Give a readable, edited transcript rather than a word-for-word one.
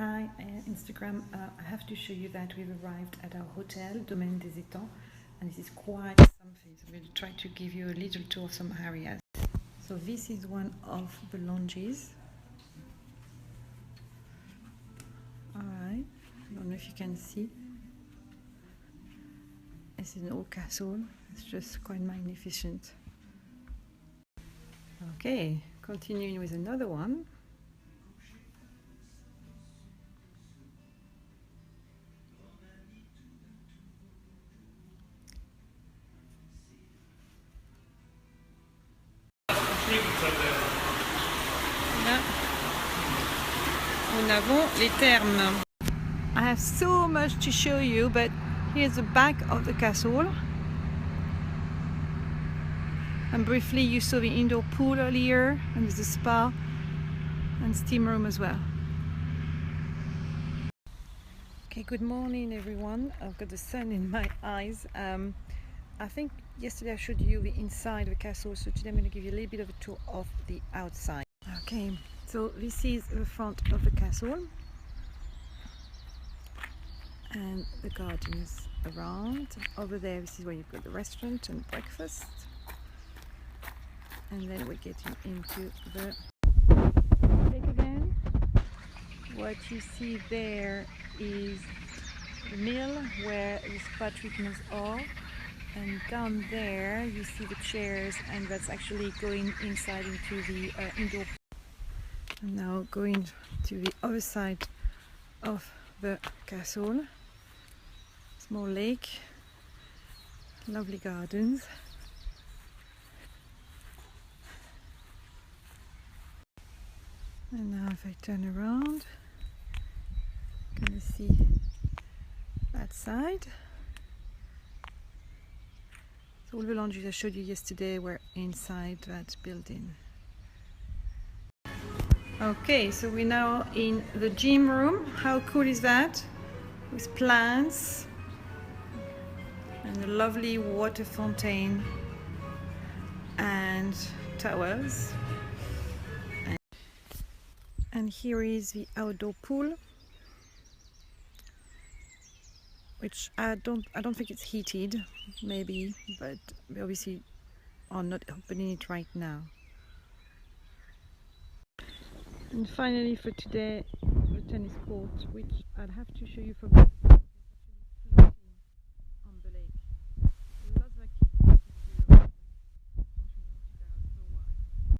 Hi, Instagram. I have to show you that we've arrived at our hotel, Domaine des Etangs, and this is quite something. So I'm going to try to give you a little tour of some areas. So this is one of the lounges. Alright, I don't know if you can see. This is an old castle. It's just quite magnificent. Okay, continuing with another one. Là, nous avons les thermes. I have so much to show you, but here's the back of the castle. And briefly you saw the indoor pool earlier, and there's a spa and steam room as well. Okay, good morning everyone. I've got the sun in my eyes. I think yesterday I showed you the inside of the castle, so today I'm going to give you a little bit of a tour of the outside. Okay, so this is the front of the castle and the gardens around. Over there, this is where you've got the restaurant and breakfast, and then we're getting into the lake again. What you see there is the mill where the spa treatments are, and down there you see the chairs, and that's actually going inside into the indoor pool. And now going to the other side of the castle. Small lake, lovely gardens. And now if I turn around, I'm gonna see that side. So all the lounges I showed you yesterday were inside that building. Okay, so we're now in the gym room. How cool is that? With plants and a lovely water fountain and towels. And here is the outdoor pool, which I don't think it's heated, maybe, but we obviously are not opening it right now. And finally for today, the tennis court, which I'll have to show you from